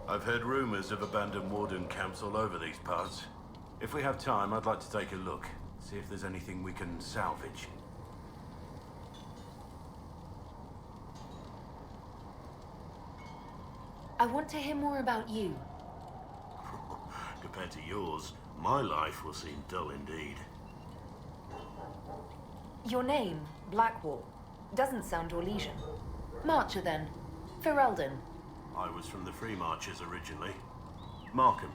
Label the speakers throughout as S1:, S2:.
S1: I've heard rumors of abandoned warden camps all over these parts. If we have time, I'd like to take a look. See if there's anything we can salvage.
S2: I want to hear more about you.
S1: Compared to yours, my life will seem dull indeed.
S2: Your name, Blackwall, doesn't sound Orlesian. Marcher then. Ferelden.
S1: I was from the Free Marchers originally. Markham.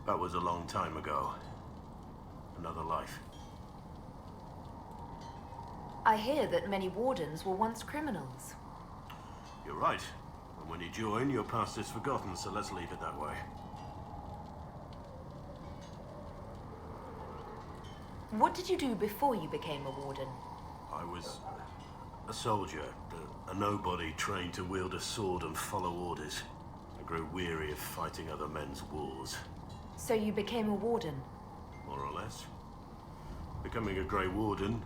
S1: That was a long time ago. Another life.
S2: I hear that many wardens were once criminals.
S1: You're right. And when you join, your past is forgotten, so let's leave it that way.
S2: What did you do before you became a warden?
S1: I was a soldier, a nobody trained to wield a sword and follow orders. I grew weary of fighting other men's wars.
S2: So you became a warden?
S1: More or less. Becoming a Grey Warden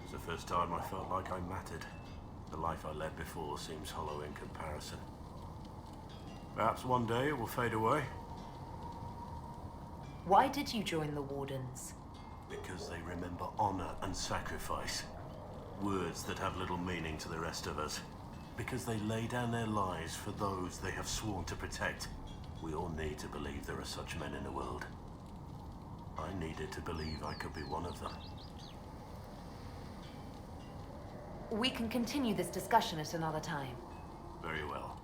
S1: was the first time I felt like I mattered. The life I led before seems hollow in comparison. Perhaps one day it will fade away.
S2: Why did you join the Wardens?
S1: Because they remember honor and sacrifice. Words that have little meaning to the rest of us. Because they lay down their lives for those they have sworn to protect. We all need to believe there are such men in the world. I needed to believe I could be one of them.
S2: We can continue this discussion at another time.
S1: Very well.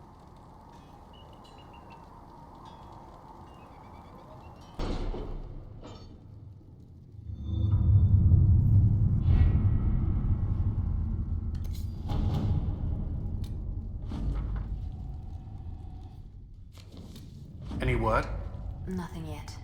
S3: Any word?
S2: Nothing yet.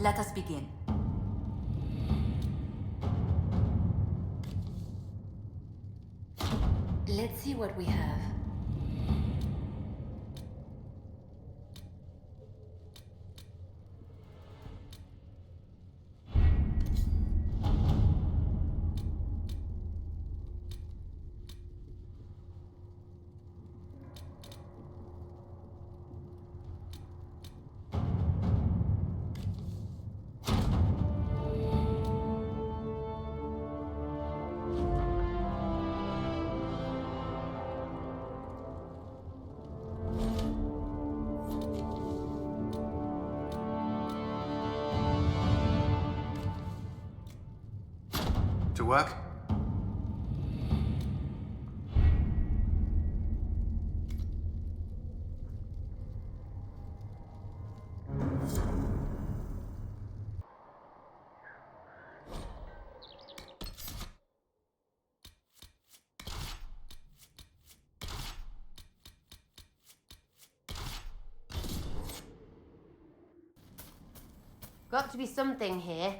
S4: Let us begin.
S2: Let's see what we have.
S3: To work?
S4: Got to be something here.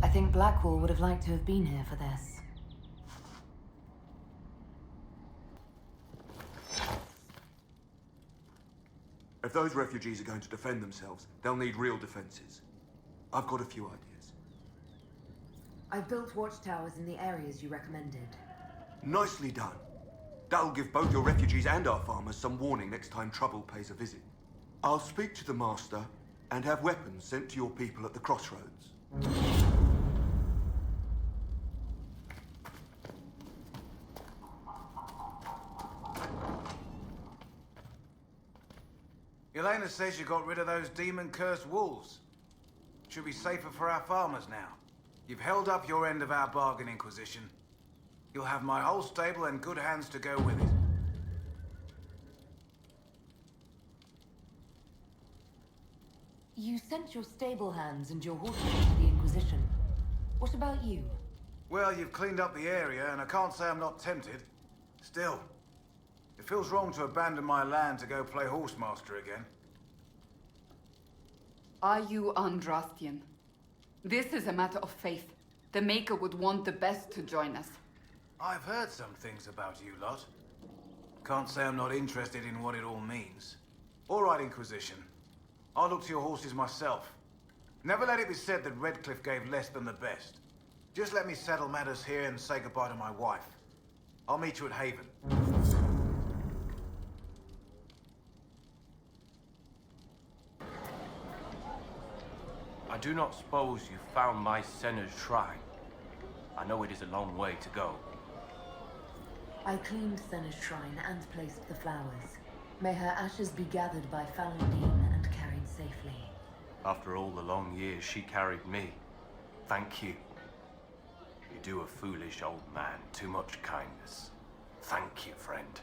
S2: I think Blackwall would have liked to have been here for this.
S5: If those refugees are going to defend themselves, they'll need real defenses. I've got a few ideas.
S2: I've built watchtowers in the areas you recommended.
S5: Nicely done. That'll give both your refugees and our farmers some warning next time trouble pays a visit. I'll speak to the Master and have weapons sent to your people at the crossroads.
S6: Elena says you got rid of those demon-cursed wolves. Should be safer for our farmers now. You've held up your end of our bargain, Inquisition. You'll have my whole stable and good hands to go with it.
S2: You sent your stable hands and your horses to the Inquisition. What about you?
S6: Well, you've cleaned up the area, and I can't say I'm not tempted. Still, it feels wrong to abandon my land to go play horsemaster again.
S3: Are you Andrastian? This is a matter of faith. The Maker would want the best to join us.
S6: I've heard some things about you lot. Can't say I'm not interested in what it all means. All right, Inquisition. I'll look to your horses myself. Never let it be said that Redcliffe gave less than the best. Just let me settle matters here and say goodbye to my wife. I'll meet you at Haven.
S7: I do not suppose you found my Senna's shrine. I know it is a long way to go.
S2: I cleaned Senna's shrine and placed the flowers. May her ashes be gathered by Falundine and carried safely.
S7: After all the long years she carried me, thank you. You do a foolish old man too much kindness. Thank you, friend.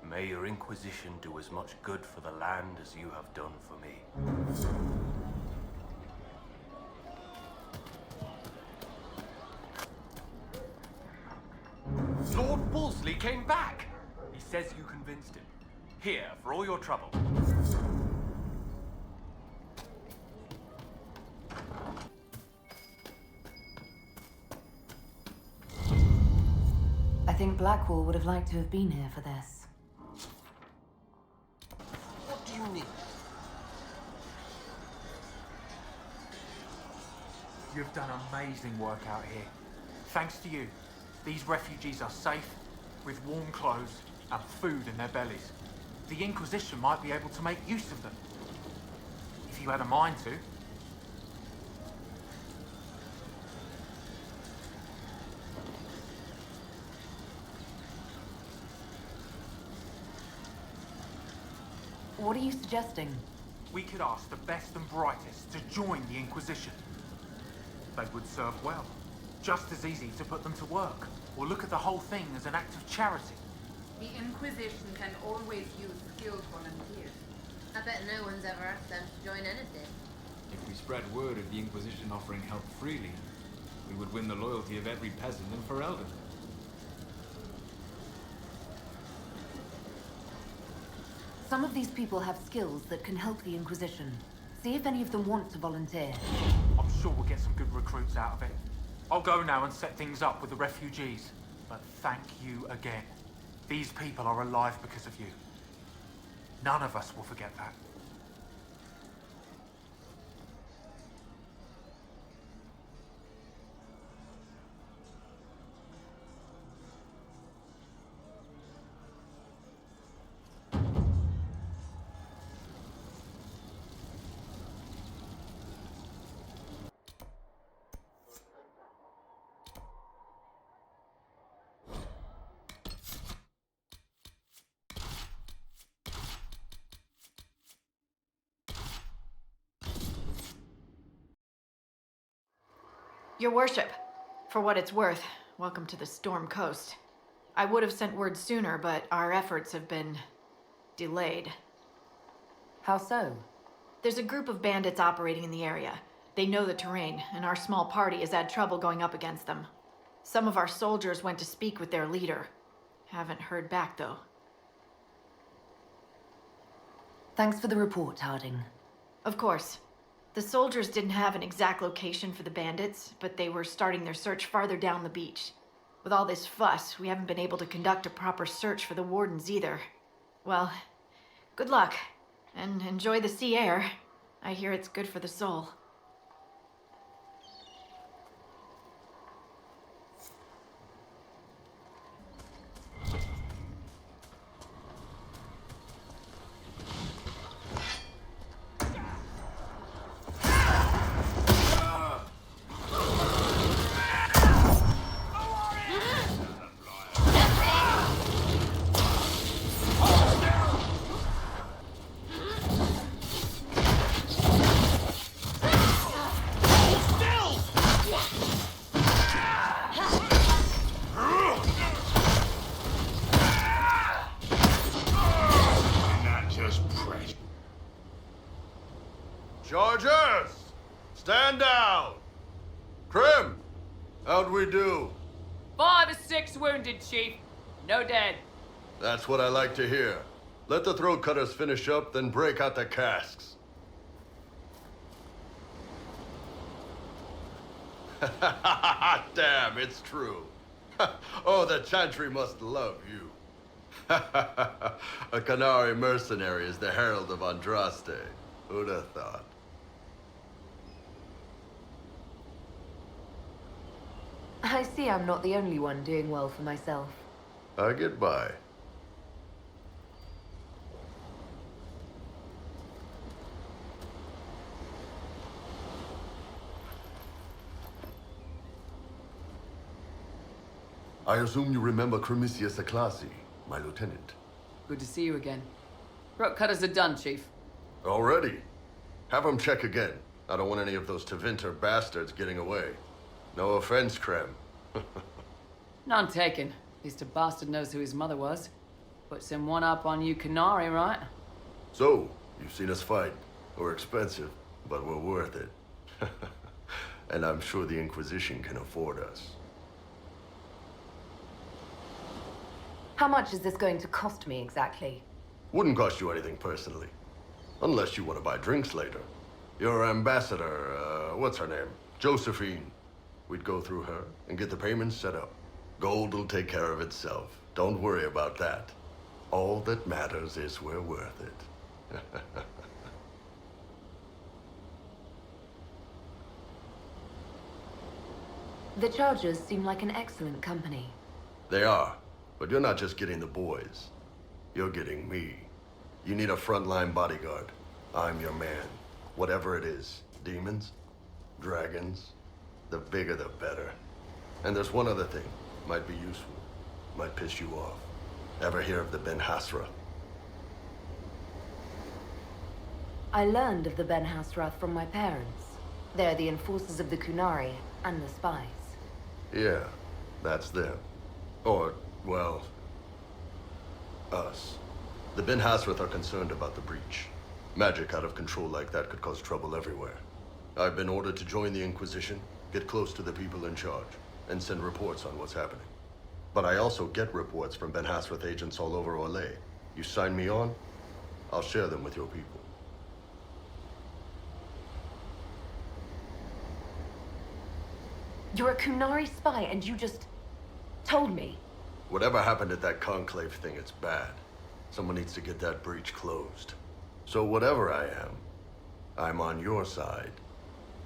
S7: May your Inquisition do as much good for the land as you have done for me. Lord Wolseley came back! He says you convinced him. Here, for all your trouble.
S2: I think Blackwall would have liked to have been here for this.
S7: What do you need?
S8: You've done amazing work out here. Thanks to you, these refugees are safe, with warm clothes and food in their bellies. The Inquisition might be able to make use of them. If you had a mind to.
S2: What are you suggesting?
S8: We could ask the best and brightest to join the Inquisition. They would serve well. Just as easy to put them to work, or look at the whole thing as an act of charity.
S3: The Inquisition can always use skilled volunteers.
S4: I bet no one's ever asked them to join anything.
S9: If we spread word of the Inquisition offering help freely, we would win the loyalty of every peasant in Ferelden.
S2: Some of these people have skills that can help the Inquisition. See if any of them want to volunteer.
S8: I'm sure we'll get some good recruits out of it. I'll go now and set things up with the refugees. But thank you again. These people are alive because of you. None of us will forget that.
S10: Your worship, for what it's worth, welcome to the Storm Coast. I would have sent word sooner, but our efforts have been delayed.
S2: How so?
S10: There's a group of bandits operating in the area. They know the terrain, and our small party has had trouble going up against them. Some of our soldiers went to speak with their leader. Haven't heard back, though.
S2: Thanks for the report, Harding.
S10: Of course. The soldiers didn't have an exact location for the bandits, but they were starting their search farther down the beach. With all this fuss, we haven't been able to conduct a proper search for the wardens either. Well, good luck, and enjoy the sea air. I hear it's good for the soul.
S11: How'd we do?
S12: 5 or 6 wounded, Chief. No dead.
S11: That's what I like to hear. Let the throat cutters finish up, then break out the casks. Damn, it's true. Oh, the Chantry must love you. A Canary mercenary is the herald of Andraste. Who'd have thought?
S2: I see I'm not the only one doing well for myself.
S11: I get by. I assume you remember Cremisius Aclasi, my lieutenant.
S12: Good to see you again. Throat cutters are done, Chief.
S11: Already? Have him check again. I don't want any of those Tevinter bastards getting away. No offense, Krem.
S12: None taken. At least a bastard knows who his mother was. Puts him one up on you Canary, right?
S11: So, you've seen us fight. We're expensive, but we're worth it. And I'm sure the Inquisition can afford us.
S2: How much is this going to cost me exactly?
S11: Wouldn't cost you anything personally. Unless you want to buy drinks later. Your ambassador, what's her name? Josephine. We'd go through her and get the payments set up. Gold will take care of itself. Don't worry about that. All that matters is we're worth it.
S2: The Chargers seem like an excellent company.
S11: They are, but you're not just getting the boys. You're getting me. You need a frontline bodyguard. I'm your man. Whatever it is. Demons? Dragons? The bigger the better. And there's one other thing. Might be useful. Might piss you off. Ever hear of the Ben Hasra?
S2: I learned of the Ben Hasrath from my parents. They're the enforcers of the Kunari and the spies.
S11: Yeah, that's them. Or, well, us. The Ben Hasrath are concerned about the breach. Magic out of control like that could cause trouble everywhere. I've been ordered to join the Inquisition, get close to the people in charge, and send reports on what's happening. But I also get reports from Ben Hasrath agents all over Orlais. You sign me on, I'll share them with your people.
S2: You're a Kunari spy and you just told me.
S11: Whatever happened at that conclave thing, it's bad. Someone needs to get that breach closed. So whatever I am, I'm on your side.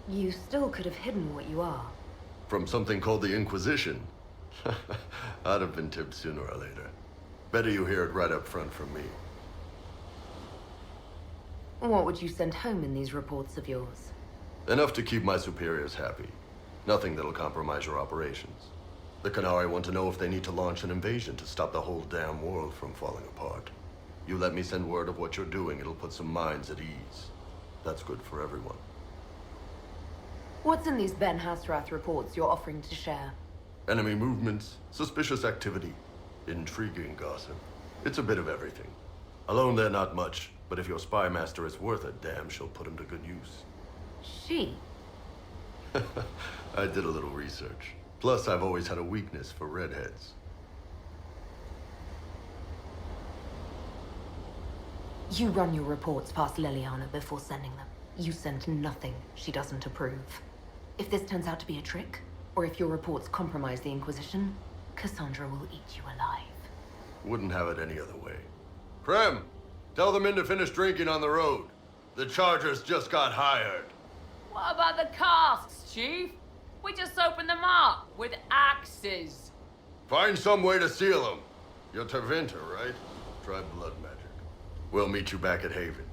S2: You still could have hidden what you are.
S11: From something called the Inquisition. I'd have been tipped sooner or later. Better you hear it right up front from me.
S2: What would you send home in these reports of yours?
S11: Enough to keep my superiors happy. Nothing that'll compromise your operations. The Canary want to know if they need to launch an invasion to stop the whole damn world from falling apart. You let me send word of what you're doing, it'll put some minds at ease. That's good for everyone.
S2: What's in these Ben Hasrath reports you're offering to share?
S11: Enemy movements, suspicious activity, intriguing gossip. It's a bit of everything. Alone they're not much, but if your spy master is worth a damn, she'll put him to good use.
S2: She?
S11: I did a little research. Plus, I've always had a weakness for redheads.
S2: You run your reports past Liliana before sending them. You send nothing she doesn't approve. If this turns out to be a trick, or if your reports compromise the Inquisition, Cassandra will eat you alive.
S11: Wouldn't have it any other way. Krem, tell the men to finish drinking on the road. The Chargers just got hired.
S12: What about the casks, Chief? We just opened them up with axes.
S11: Find some way to seal them. You're Tevinter, right? Try blood magic. We'll meet you back at Haven.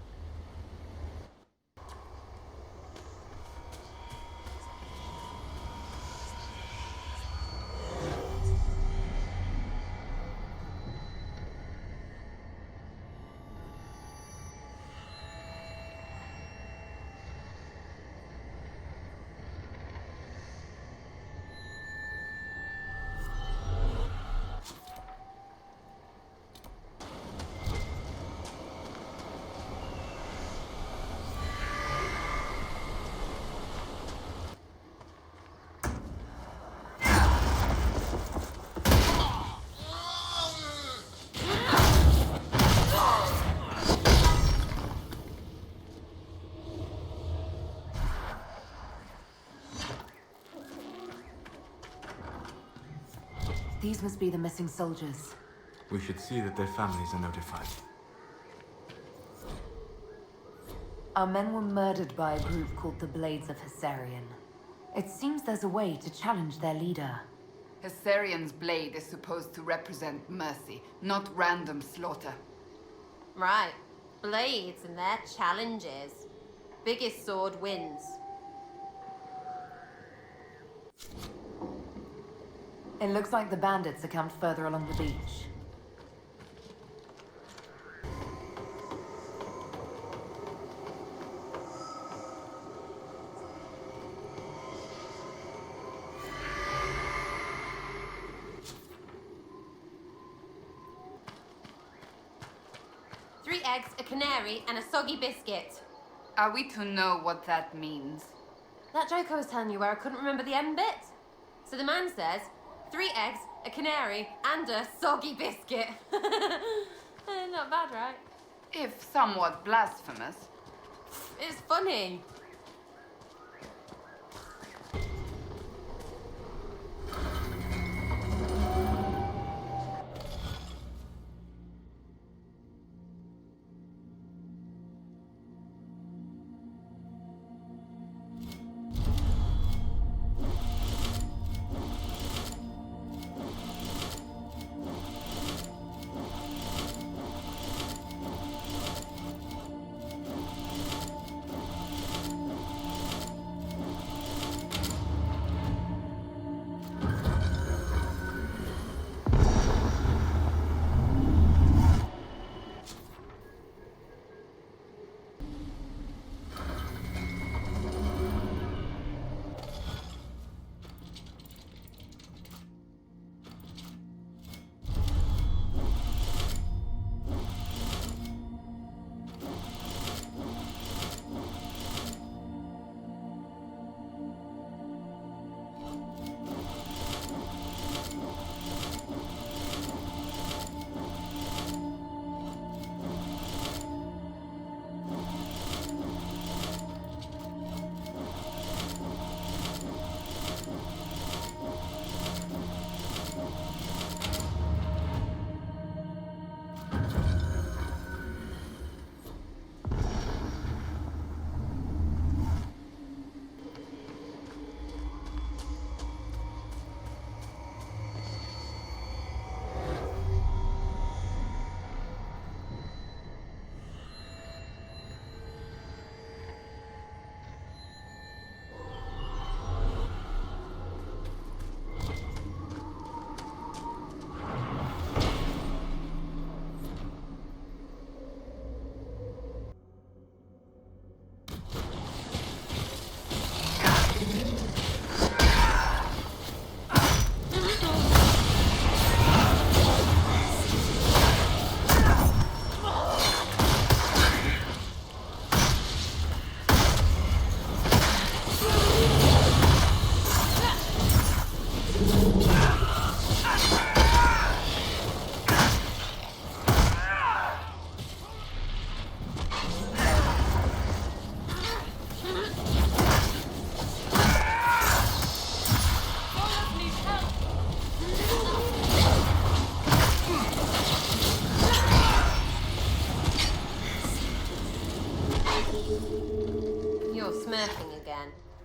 S2: These must be the missing soldiers.
S9: We should see that their families are notified.
S2: Our men were murdered by a group called the Blades of Hessarian. It seems there's a way to challenge their leader.
S3: Hessarian's blade is supposed to represent mercy, not random slaughter.
S4: Right. Blades and their challenges. Biggest sword wins.
S2: It looks like the bandits are camped further along the beach.
S4: Three eggs, a canary, and a soggy biscuit.
S3: Are we to know what that means?
S4: That joke I was telling you where I couldn't remember the end bit? So the man says, 3 eggs, a canary, and a soggy biscuit. Not bad, right?
S3: If somewhat blasphemous.
S4: It's funny.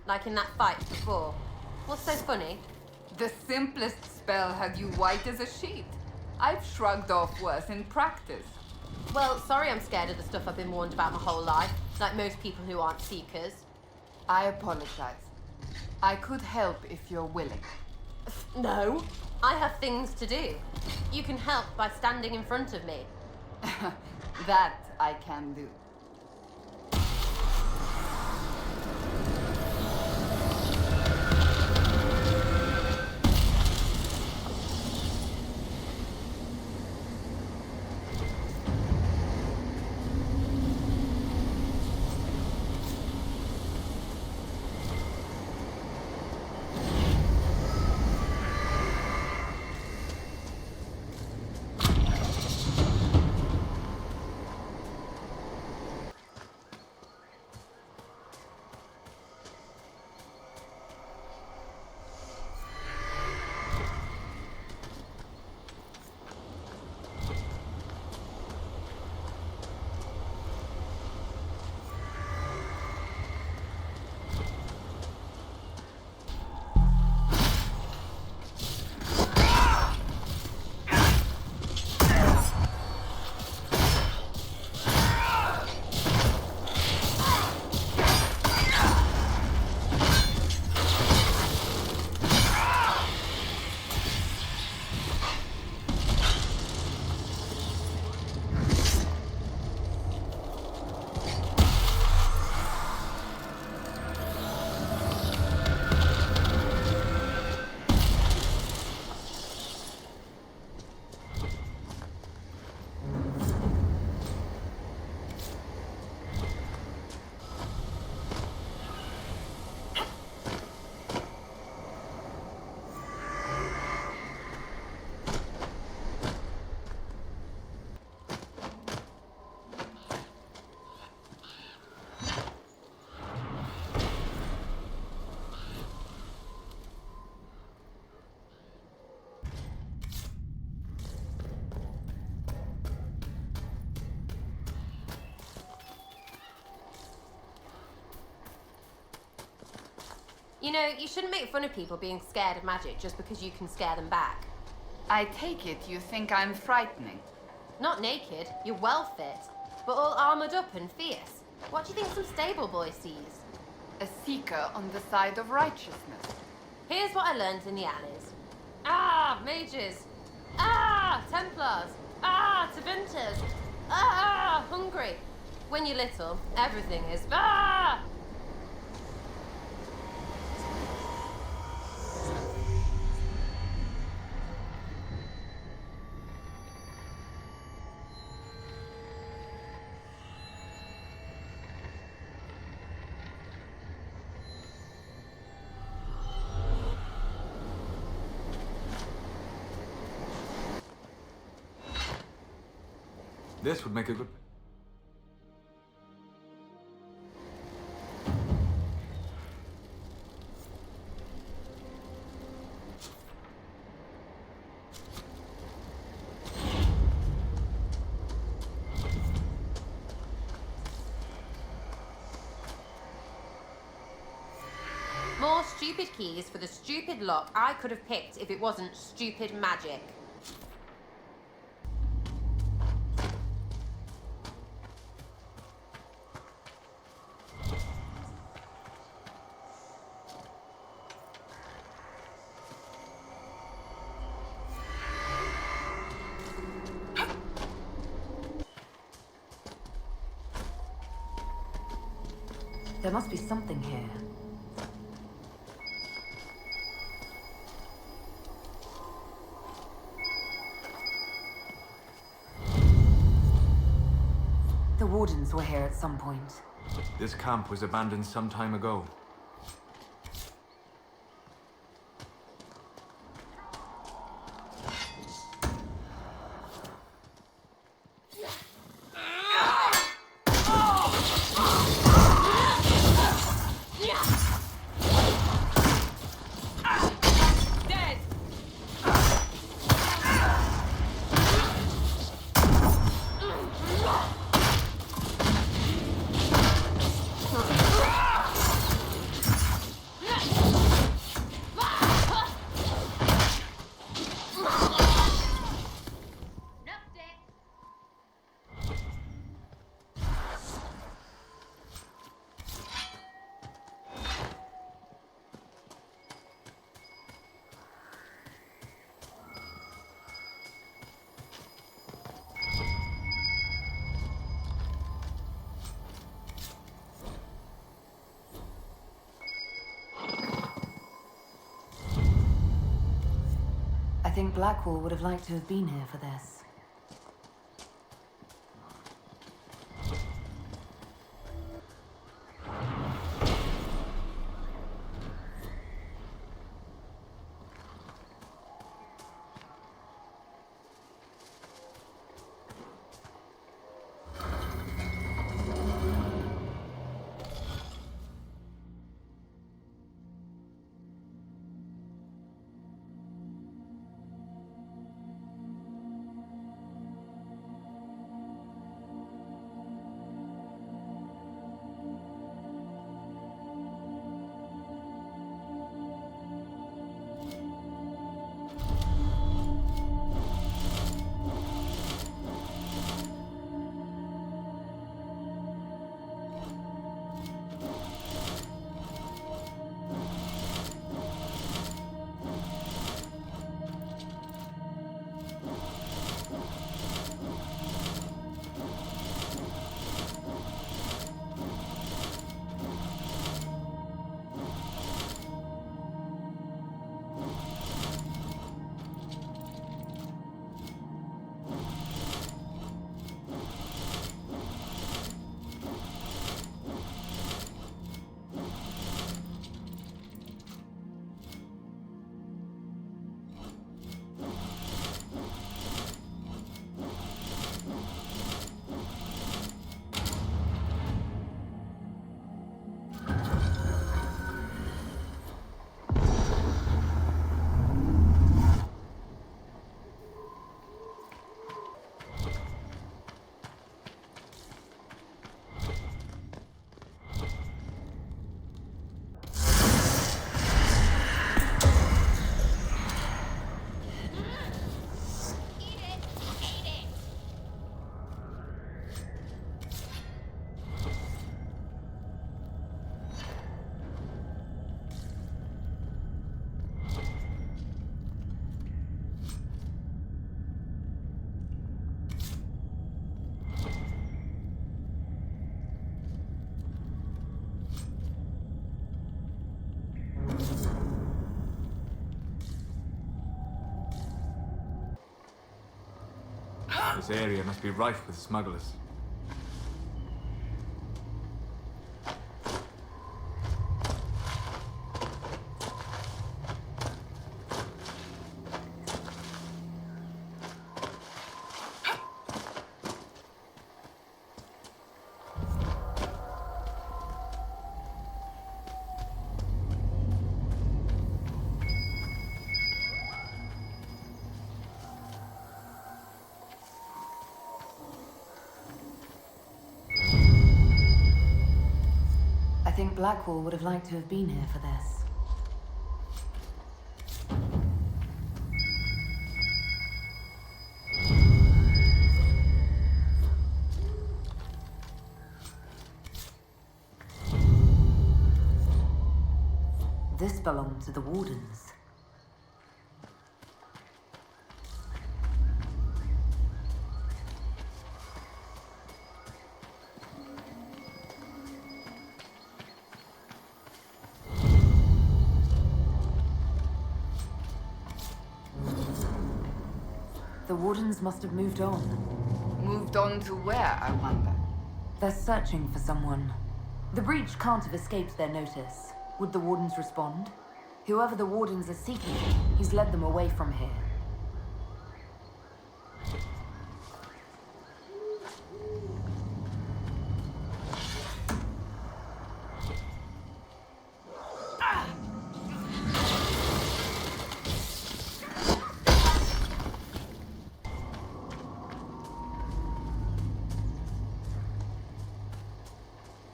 S4: Like in that fight before. What's so funny?
S3: The simplest spell had you white as a sheet. I've shrugged off worse in practice.
S4: Well, sorry I'm scared of the stuff I've been warned about my whole life, like most people who aren't seekers.
S3: I apologize. I could help if you're willing.
S4: No, I have things to do. You can help by standing in front of me.
S3: That I can do.
S4: You know, you shouldn't make fun of people being scared of magic just because you can scare them back.
S3: I take it you think I'm frightening.
S4: Not naked, you're well fit, but all armored up and fierce. What do you think some stable boy sees?
S3: A seeker on the side of righteousness.
S4: Here's what I learned in the alleys. Ah, mages. Ah, Templars. Ah, Tevinters. Ah, hungry. When you're little, everything is ah!
S9: This would make a good...
S4: More stupid keys for the stupid lock I could have picked if it wasn't stupid magic.
S2: There must be something here. The Wardens were here at some point.
S9: This camp was abandoned some time ago.
S2: I think Blackwall would have liked to have been here for this.
S9: This area must be rife with smugglers.
S2: I think Blackwall would have liked to have been here for this. This belonged to the Wardens. The Wardens must have moved on.
S3: Moved on to where, I wonder?
S2: They're searching for someone. The breach can't have escaped their notice. Would the Wardens respond? Whoever the Wardens are seeking, he's led them away from here.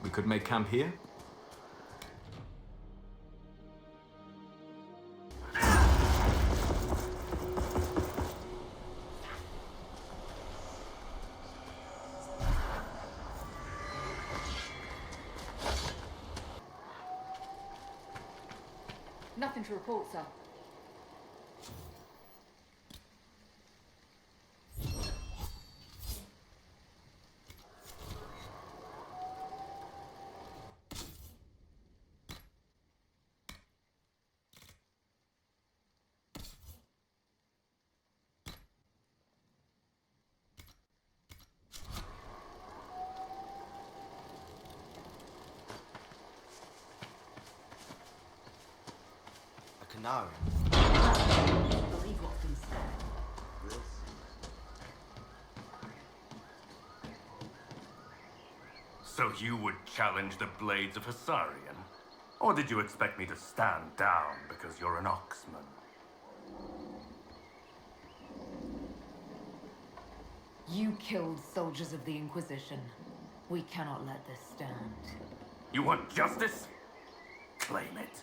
S9: We could make camp here?
S3: Nothing to report, sir.
S5: No.
S2: Believe what's been said.
S7: So you would challenge the Blades of Hasarian? Or did you expect me to stand down because you're an Oxman?
S2: You killed soldiers of the Inquisition. We cannot let this stand.
S7: You want justice? Claim it.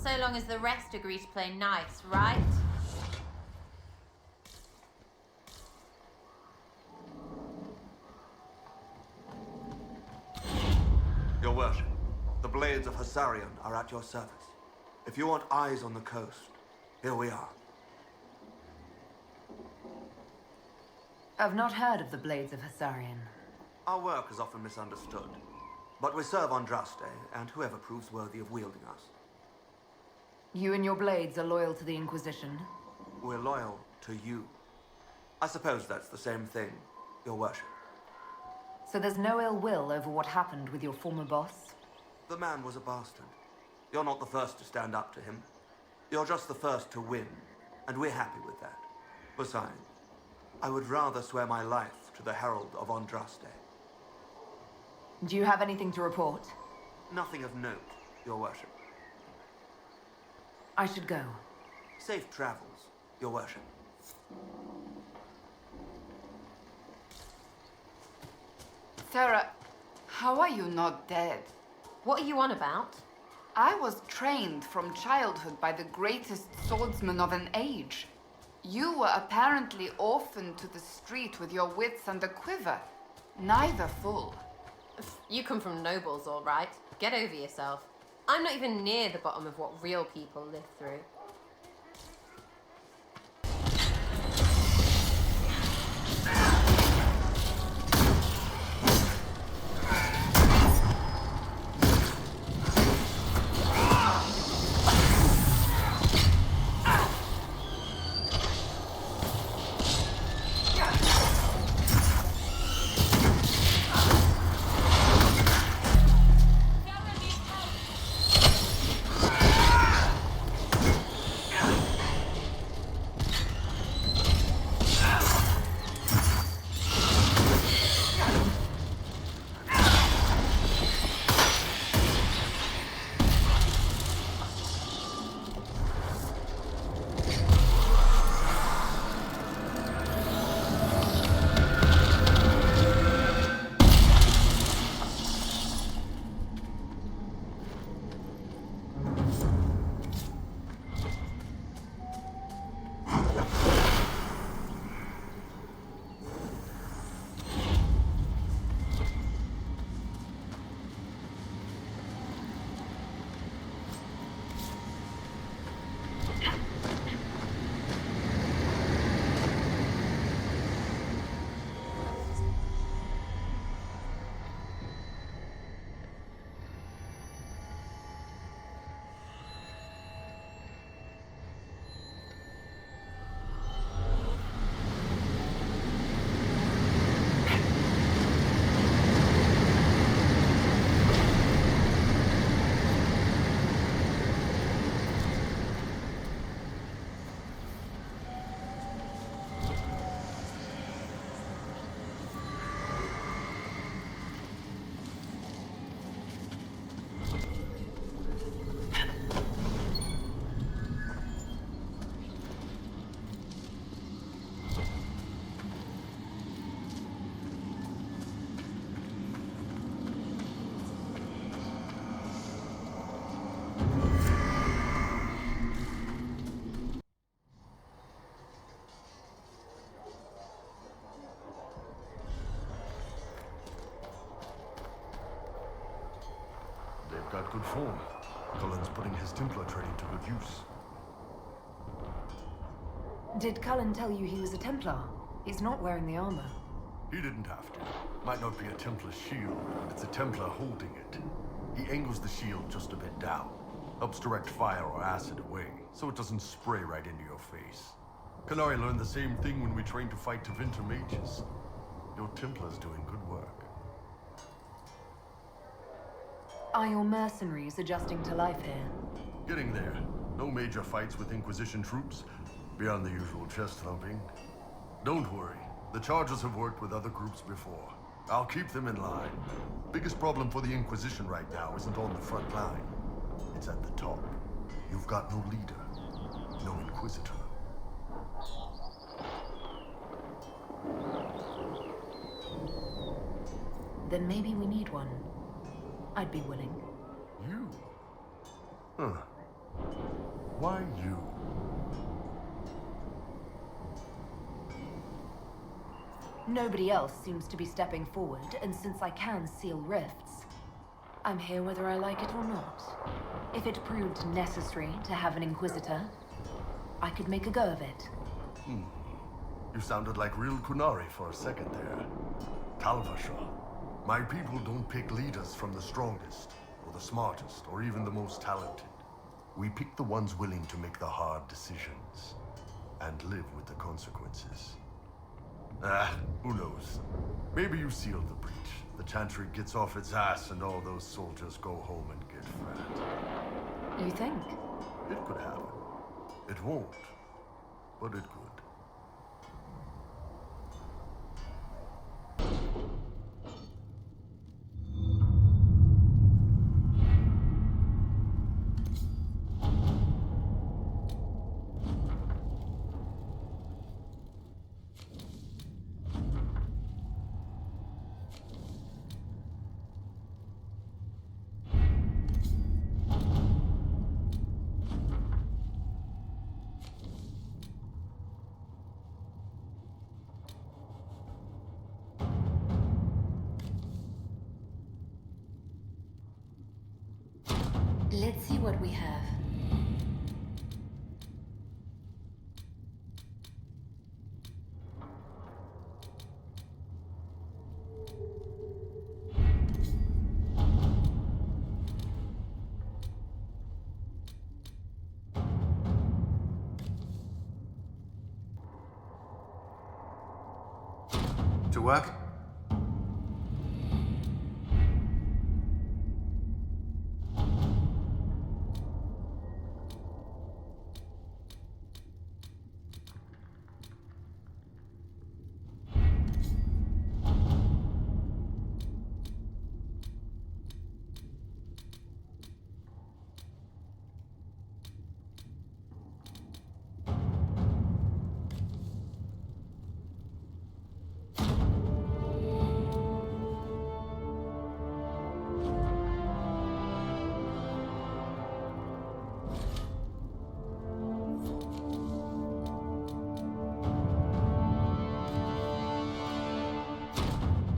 S4: So long as the rest agree to play nice, right?
S5: Your worship, the Blades of Hasarian are at your service. If you want eyes on the coast, here we are.
S2: I've not heard of the Blades of Hasarian.
S5: Our work is often misunderstood, but we serve Andraste and whoever proves worthy of wielding us.
S2: You and your Blades are loyal to the Inquisition?
S5: We're loyal to you. I suppose that's the same thing, Your Worship.
S2: So there's no ill will over what happened with your former boss?
S5: The man was a bastard. You're not the first to stand up to him. You're just the first to win, and we're happy with that. Besides, I would rather swear my life to the Herald of Andraste.
S2: Do you have anything to report?
S5: Nothing of note, Your Worship.
S2: I should go.
S5: Safe travels, Your Worship.
S3: Sarah, how are you not dead?
S4: What are you on about?
S3: I was trained from childhood by the greatest swordsman of an age. You were apparently orphaned to the street with your wits and a quiver. Neither full.
S4: You come from nobles, all right. Get over yourself. I'm not even near the bottom of what real people live through.
S11: Got good form. Cullen's putting his Templar training to good use.
S2: Did Cullen tell you he was a Templar? He's not wearing the armor.
S11: He didn't have to. Might not be a Templar shield, but it's a Templar holding it. He angles the shield just a bit down. Helps direct fire or acid away, so it doesn't spray right into your face. Canary learned the same thing when we trained to fight Tevinter mages. Your Templar's doing good work.
S2: Are your mercenaries adjusting to life here?
S11: Getting there. No major fights with Inquisition troops, beyond the usual chest thumping. Don't worry. The Chargers have worked with other groups before. I'll keep them in line. Biggest problem for the Inquisition right now isn't on the front line. It's at the top. You've got no leader. No Inquisitor.
S2: Then maybe we need one. I'd be willing.
S11: You? Huh. Why you?
S2: Nobody else seems to be stepping forward, and since I can seal rifts, I'm here whether I like it or not. If it proved necessary to have an Inquisitor, I could make a go of it.
S11: You sounded like real Kunari for a second there. Talvasha. My people don't pick leaders from the strongest, or the smartest, or even the most talented. We pick the ones willing to make the hard decisions. and live with the consequences. Who knows? Maybe you sealed the breach. The Chantry gets off its ass and all those soldiers go home and get fat.
S2: You think?
S11: It could happen. It won't, but it could.
S2: Let's see what we have.
S6: To work?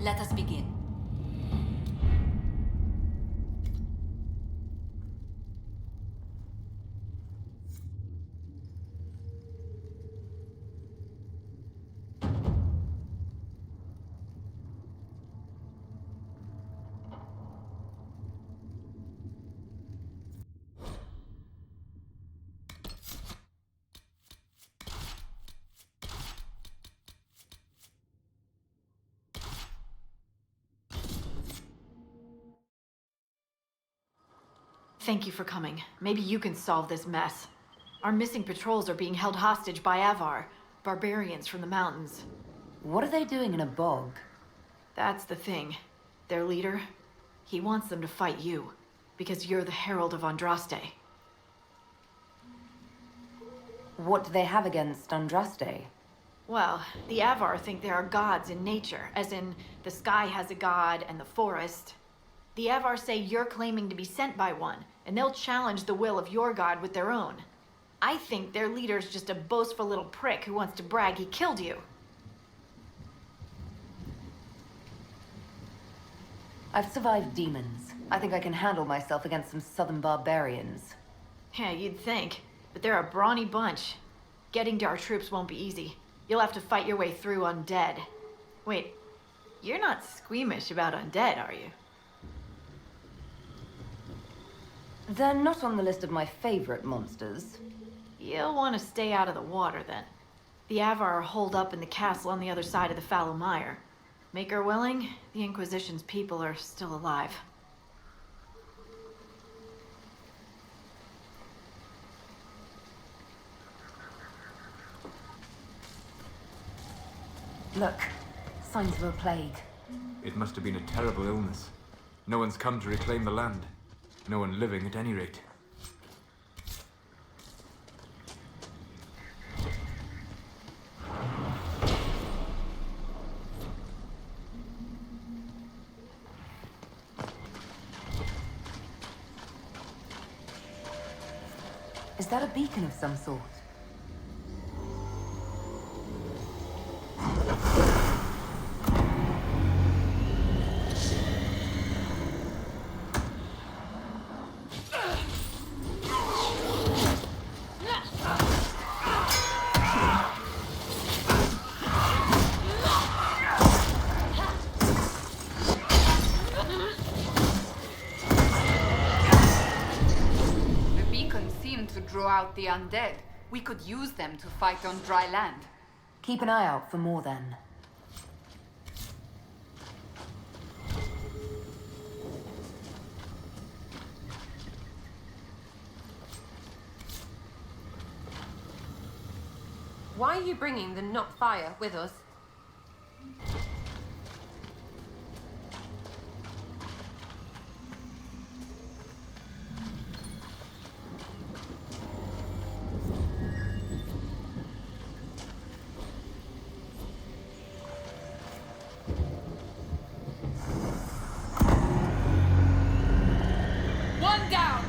S2: Let us begin.
S10: Thank you for coming. Maybe you can solve this mess. Our missing patrols are being held hostage by Avar, barbarians from the mountains.
S2: What are they doing in a bog?
S10: That's the thing. Their leader, he wants them to fight you, because you're the Herald of Andraste.
S2: What do they have against Andraste?
S10: Well, the Avar think there are gods in nature, as in the sky has a god and the forest. The Avar say you're claiming to be sent by one, and they'll challenge the will of your god with their own. I think their leader's just a boastful little prick who wants to brag he killed you.
S2: I've survived demons. I think I can handle myself against some southern barbarians.
S10: Yeah, you'd think, but they're a brawny bunch. Getting to our troops won't be easy. You'll have to fight your way through undead. Wait, you're not squeamish about undead, are you?
S2: They're not on the list of my favorite monsters.
S10: You'll want to stay out of the water, then. The Avar are holed up in the castle on the other side of the fallow mire. Make her willing, the Inquisition's people are still alive.
S2: Look, signs of a plague.
S9: It must have been a terrible illness. No one's come to reclaim the land. No one living, at any rate.
S2: Is that a beacon of some sort?
S3: The undead, We could use them to fight on dry land.
S2: Keep an eye out for more then.
S4: Why are you bringing the not fire with us?
S3: One down!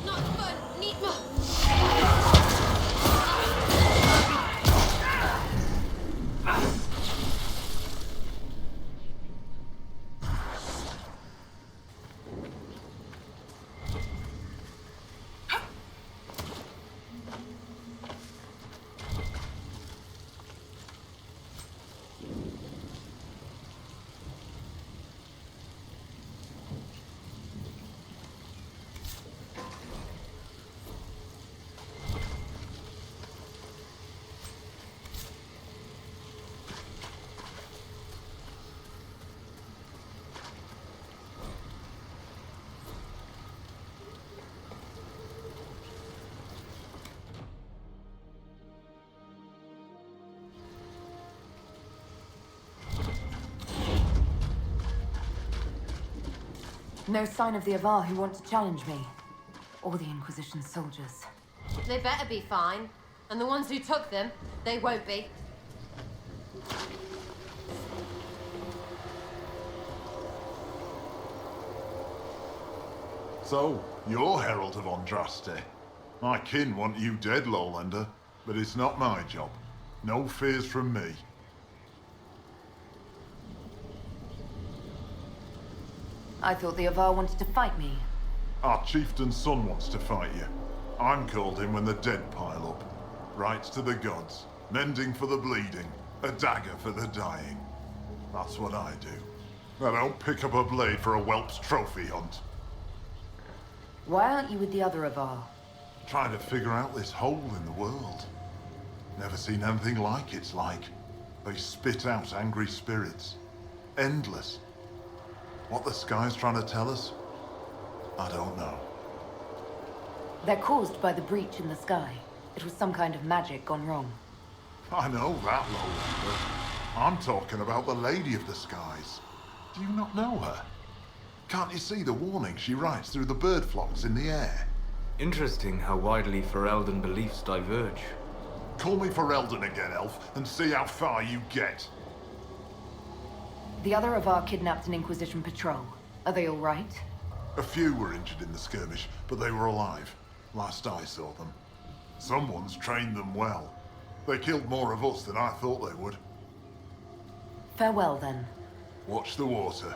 S4: Not fun. Need more.
S2: No sign of the Avar who want to challenge me. Or the Inquisition soldiers.
S4: They better be fine. And the ones who took them, they won't be.
S13: So, you're Herald of Andraste. My kin want you dead, Lowlander, but it's not my job. No fears from me.
S2: I thought the Avar wanted to fight me.
S13: Our chieftain's son wants to fight you. I'm called in when the dead pile up. Rights to the gods, mending for the bleeding, a dagger for the dying. That's what I do. I don't pick up a blade for a whelp's trophy hunt.
S2: Why aren't you with the other Avar?
S13: Trying to figure out this hole in the world. Never seen anything like it's like. They spit out angry spirits. Endless. What the sky's trying to tell us? I don't know.
S2: They're caused by the breach in the sky. It was some kind of magic gone wrong.
S13: I know that, Lowlander. I'm talking about the Lady of the Skies. Do you not know her? Can't you see the warning she writes through the bird flocks in the air?
S9: Interesting how widely Ferelden beliefs diverge.
S13: Call me Ferelden again, Elf, and see how far you get.
S2: The other Avar kidnapped an Inquisition patrol. Are they all right?
S13: A few were injured in the skirmish, but they were alive. Last I saw them. Someone's trained them well. They killed more of us than I thought they would.
S2: Farewell, then.
S13: Watch the water.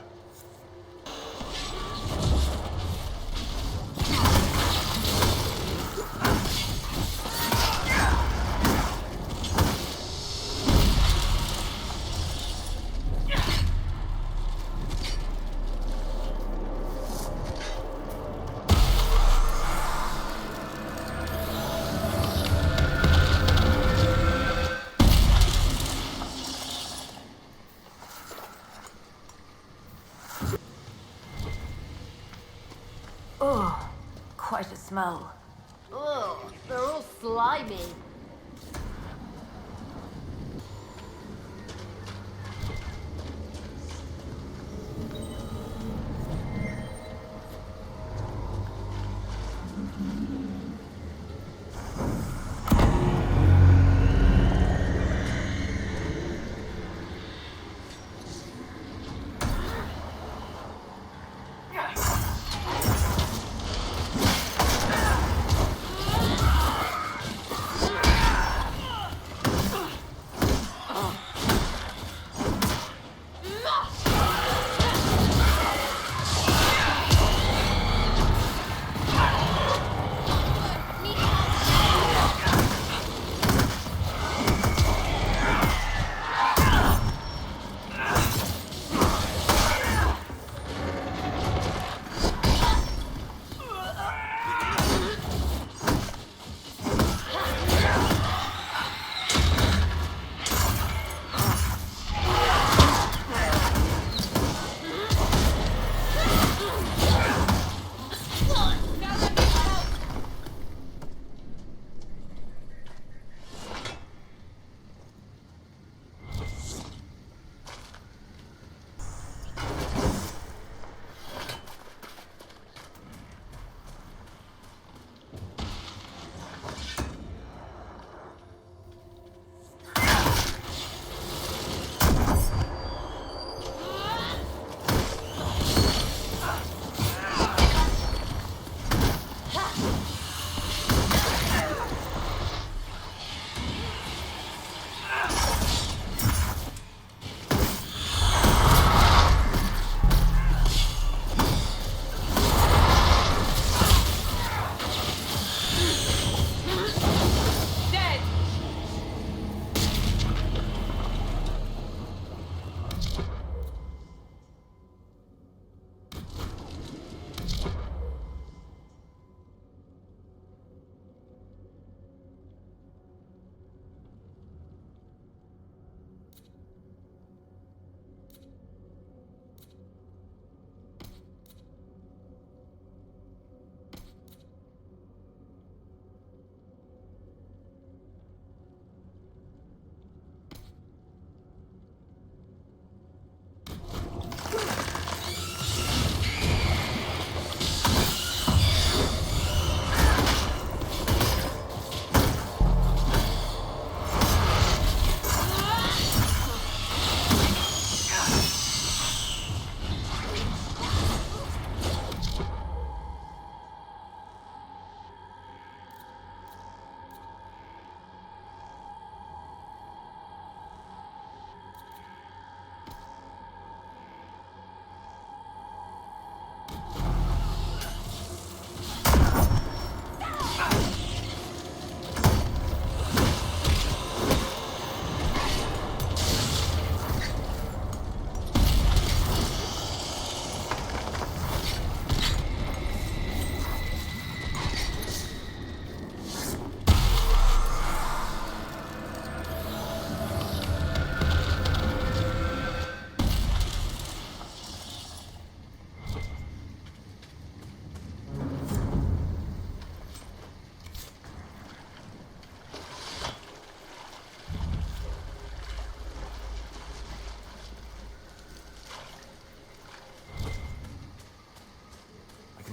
S2: Oh, quite a smell.
S4: Ugh, they're all slimy.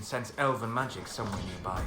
S8: sense elven magic somewhere nearby.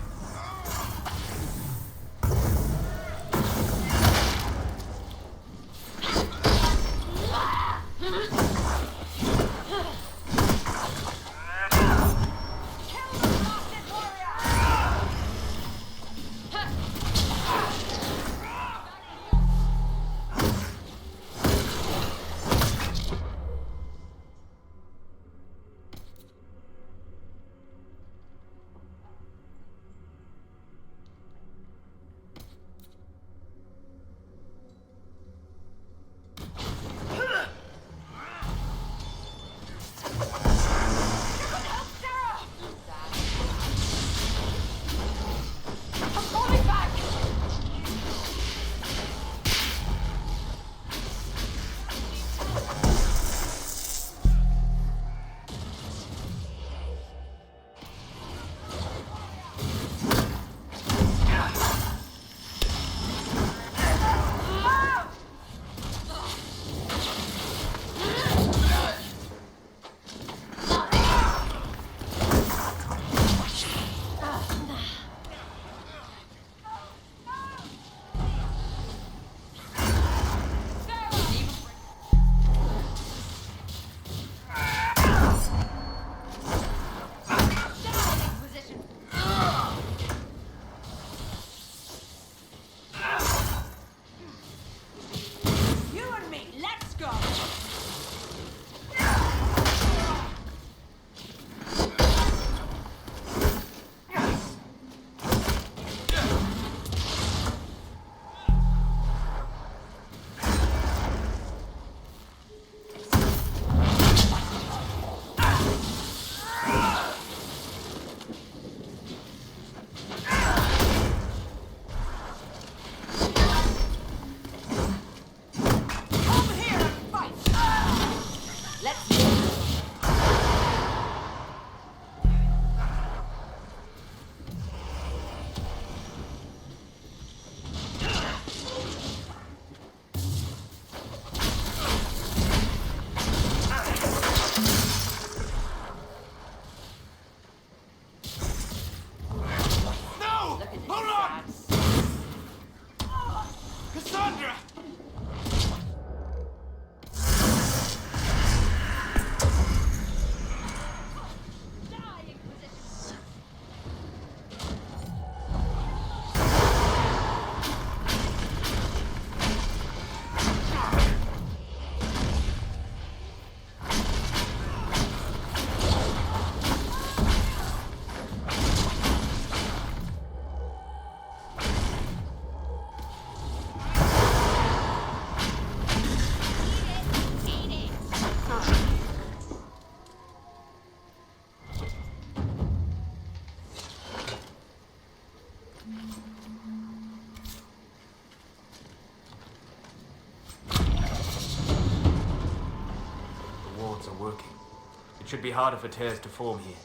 S8: Should be harder for tears to form here.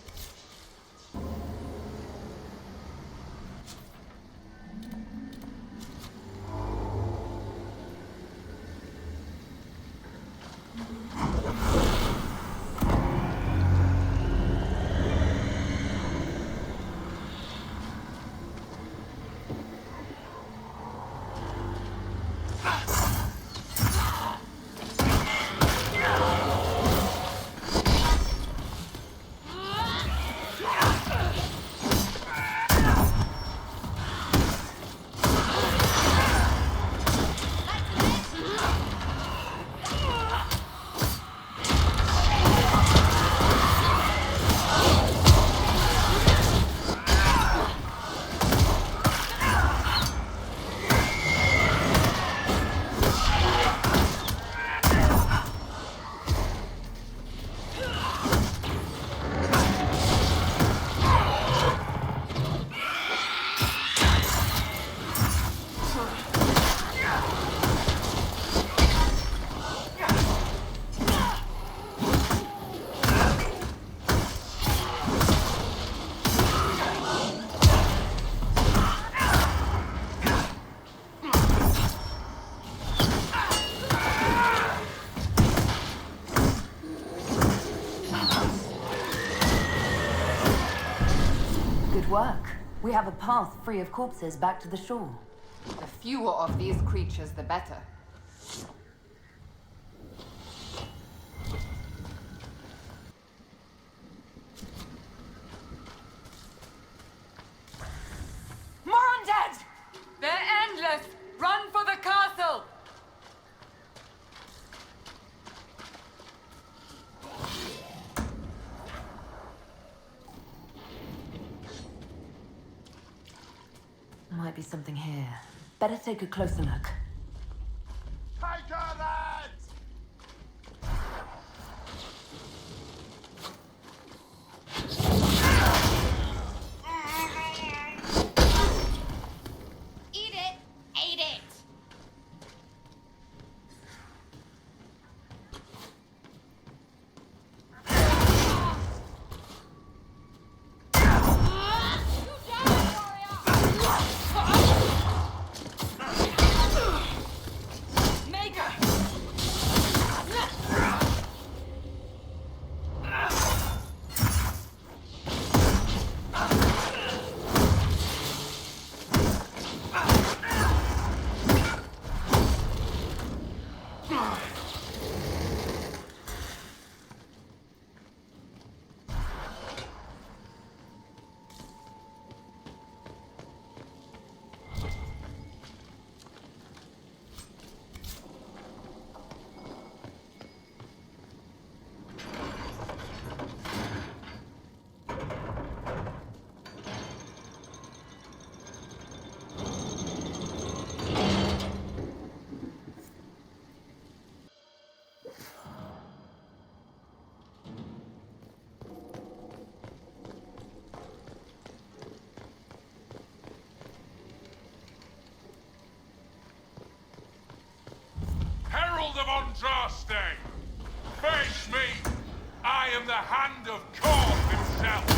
S2: Good work. We have a path free of corpses back to the shore.
S3: The fewer of these creatures, the better.
S12: More undead! They're endless! Run for the castle!
S2: Might be something here. Better take a closer look.
S14: Eat it! Ate it!
S15: Herald of Andraste! Face me! I am the hand of Korth himself!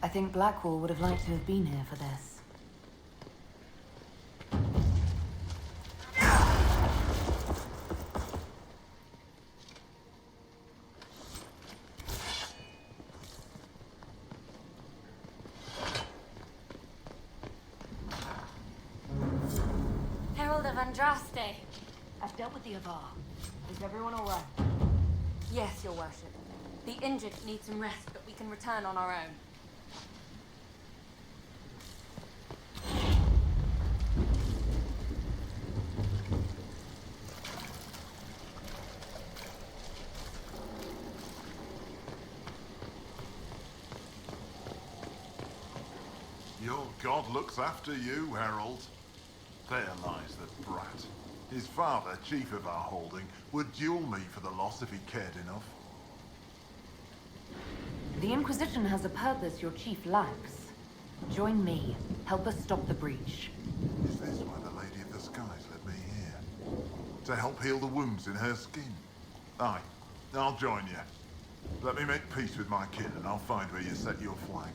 S2: I think Blackwall would have liked to have been here for this.
S14: Herald of Andraste.
S2: I've dealt with the Avar. Is everyone all right?
S4: Yes, Your Worship. The injured need some rest, but we can return on our own.
S13: Your god looks after you, Herald. There lies the brat. His father, chief of our holding, would duel me for the loss if he cared enough.
S2: The Inquisition has a purpose your chief lacks. Join me. Help us stop the breach.
S13: Is this why the Lady of the Skies led me here? To help heal the wounds in her skin? Aye, I'll join you. Let me make peace with my kin and I'll find where you set your flag.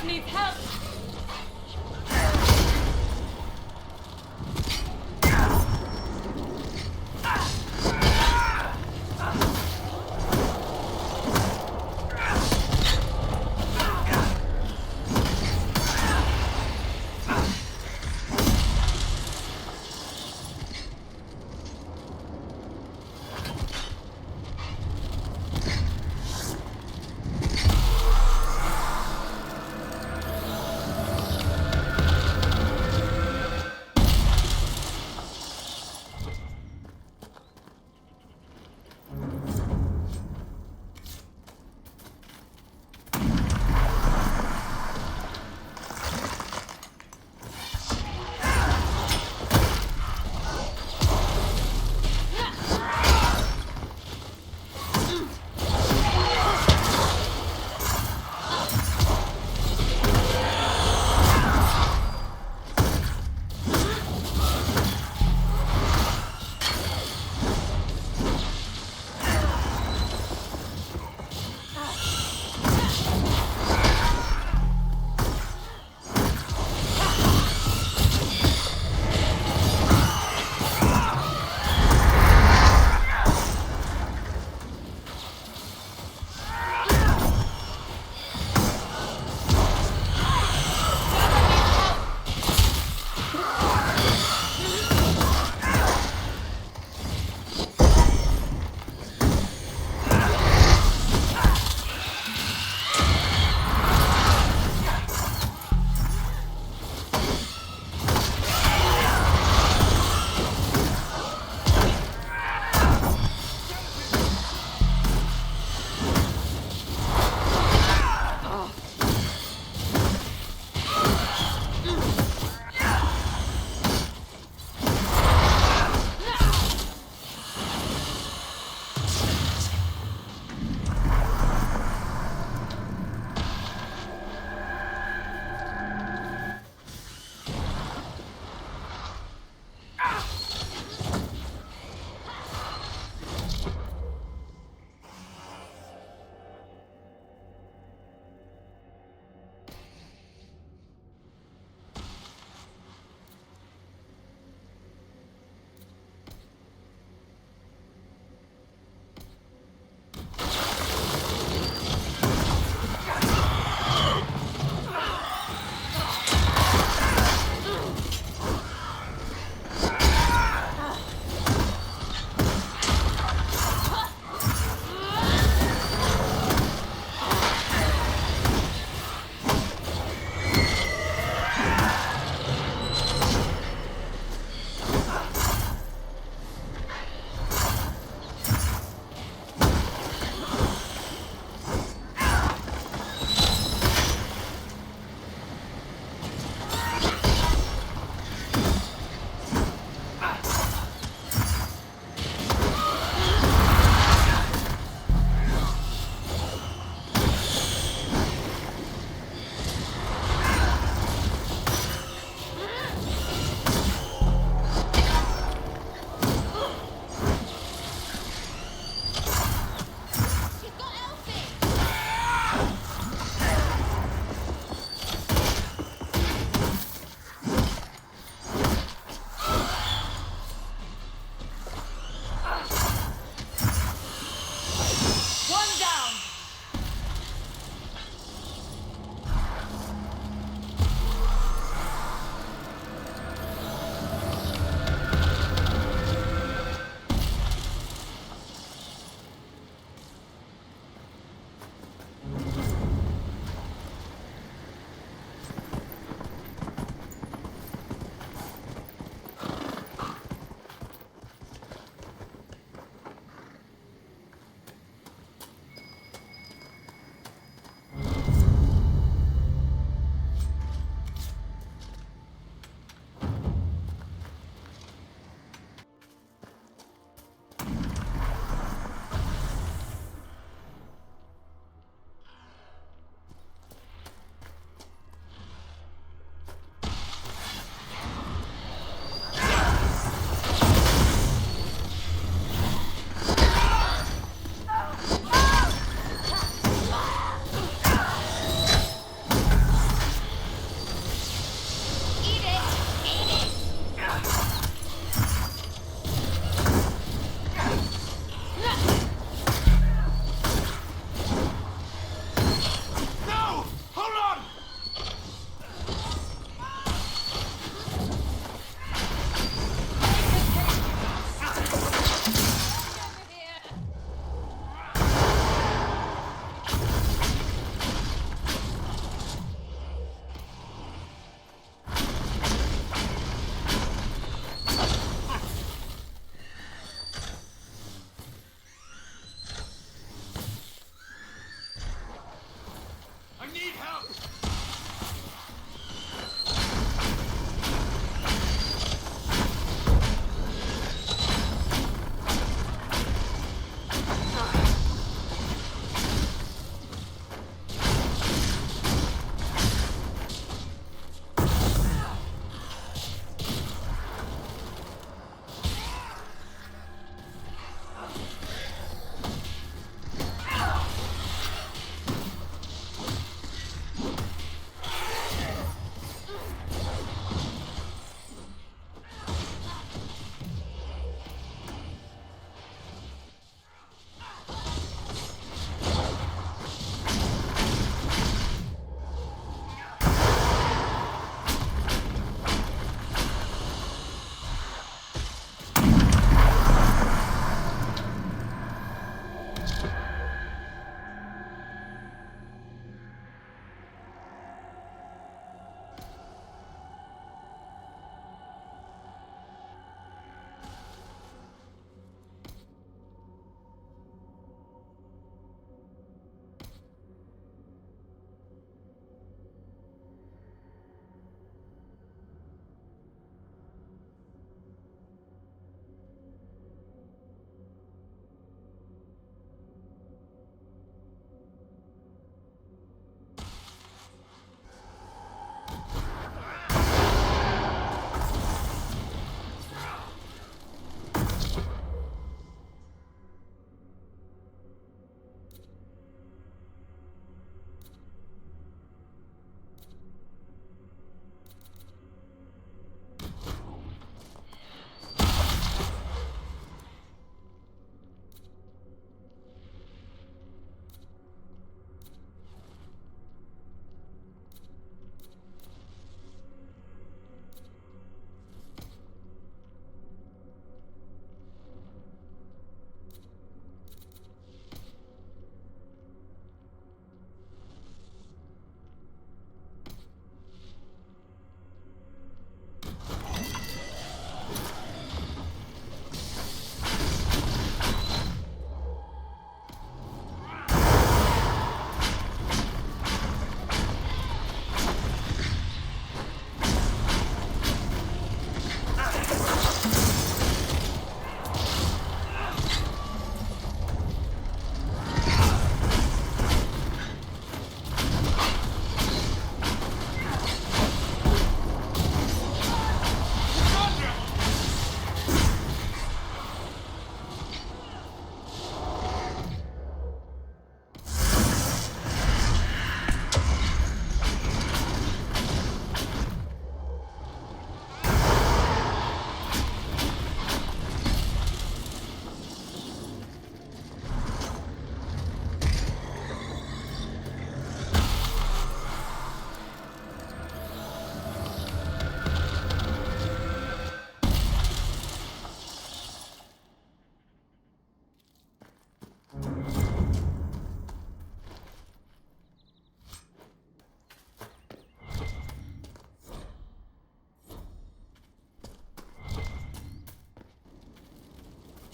S4: needs help.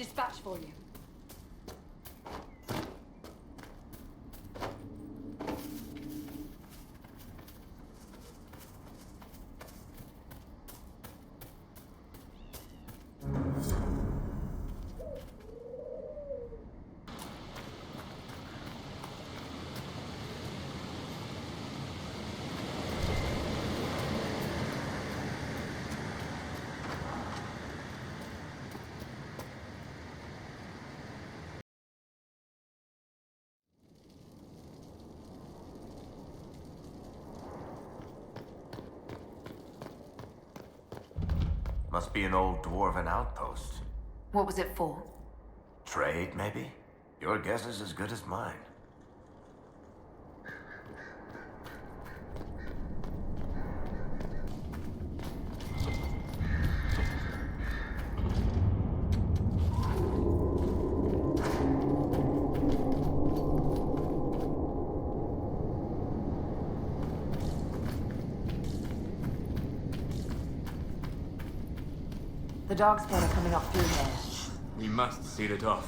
S10: Dispatch for you.
S16: Must be an old dwarven outpost.
S2: What was it for?
S16: Trade, maybe? Your guess is as good as mine.
S2: The darkspawn are coming up through here.
S9: We must seal it off.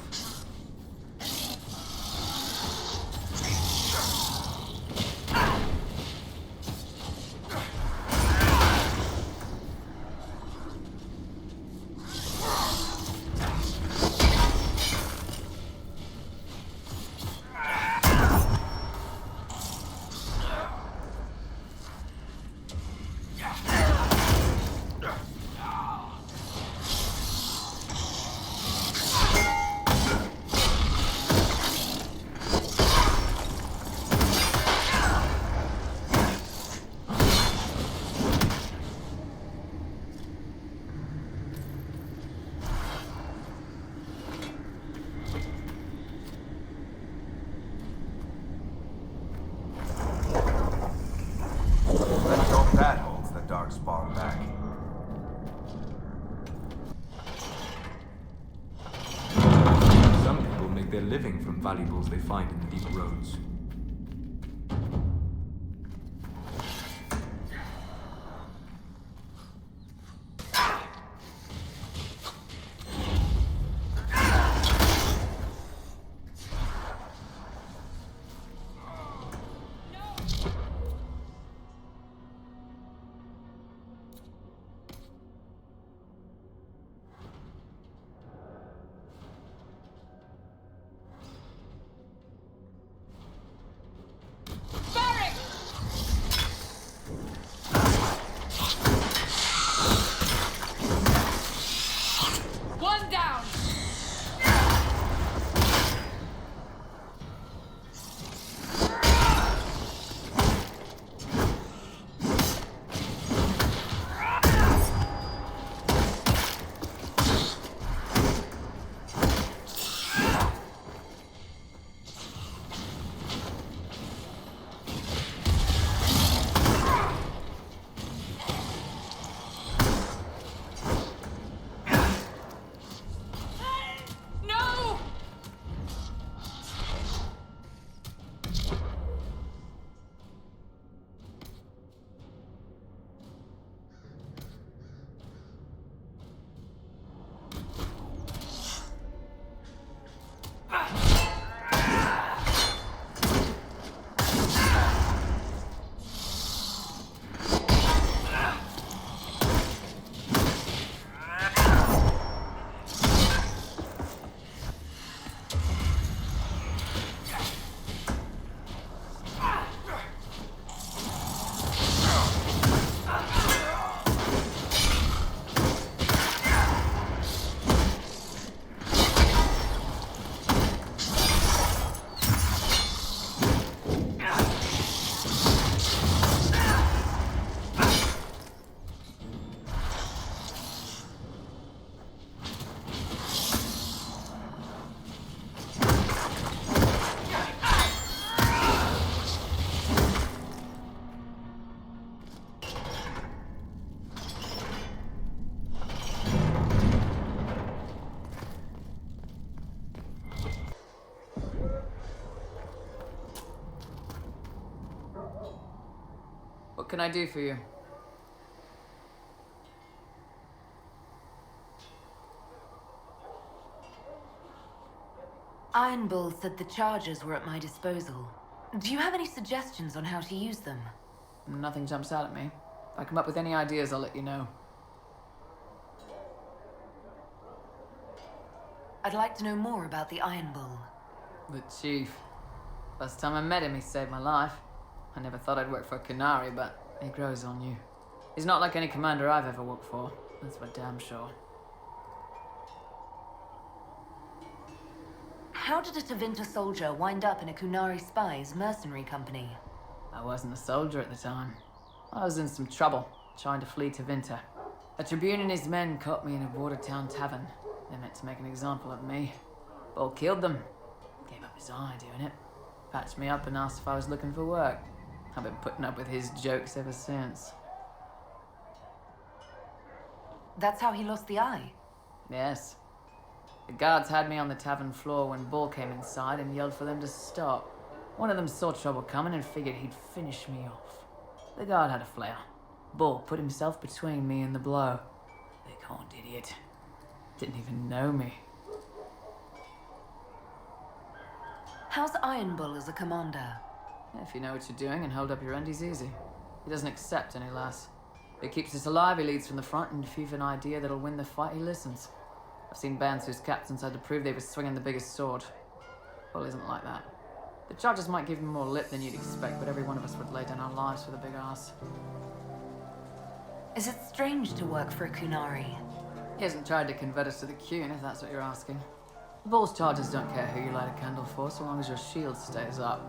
S16: That holds the darkspawn back.
S9: Some people make their living from valuables they find in the deep roads.
S10: One down! No!
S12: What can I do for you?
S2: Ironbull said the charges were at my disposal. Do you have any suggestions on how to use them?
S12: Nothing jumps out at me. If I come up with any ideas, I'll let you know.
S2: I'd like to know more about the Ironbull.
S12: The Chief. Last time I met him, he saved my life. I never thought I'd work for Canary, but he grows on you. He's not like any commander I've ever worked for. That's for damn sure.
S2: How did a Tevinter soldier wind up in a Kunari spy's mercenary company?
S12: I wasn't a soldier at the time. I was in some trouble, trying to flee Tevinter. A Tribune and his men caught me in a border town tavern. They meant to make an example of me. Bull killed them. Gave up his eye doing it. Patched me up and asked if I was looking for work. I've been putting up with his jokes ever since.
S2: That's how he lost the eye?
S12: Yes. The guards had me on the tavern floor when Bull came inside and yelled for them to stop. One of them saw trouble coming and figured he'd finish me off. The guard had a flare. Bull put himself between me and the blow. Big horned idiot. Didn't even know me.
S2: How's Ironbull as a commander?
S12: If you know what you're doing and hold up your end, he's easy. He doesn't accept any less. If he keeps us alive, he leads from the front, and if you've an idea that'll win the fight, he listens. I've seen bands whose captains had to prove they were swinging the biggest sword. Bull isn't like that. The charges might give him more lip than you'd expect, but every one of us would lay down our lives for the big ass.
S2: Is it strange to work for a Kunari?
S12: He hasn't tried to convert us to the Qun, if that's what you're asking. Bull's charges don't care who you light a candle for, so long as your shield stays up.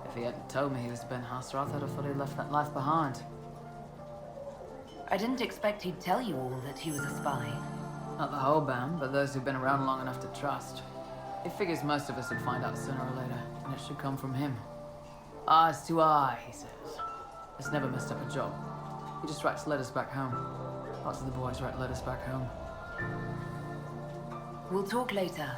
S12: If he hadn't told me he was Ben Hasrath, I'd have thought he'd left that life behind.
S2: I didn't expect he'd tell you all that he was a spy.
S12: Not the whole band, but those who've been around long enough to trust. He figures most of us would find out sooner or later, and it should come from him. Eyes to eye, he says. He's never messed up a job. He just writes letters back home. Lots of the boys write letters back home.
S2: We'll talk later.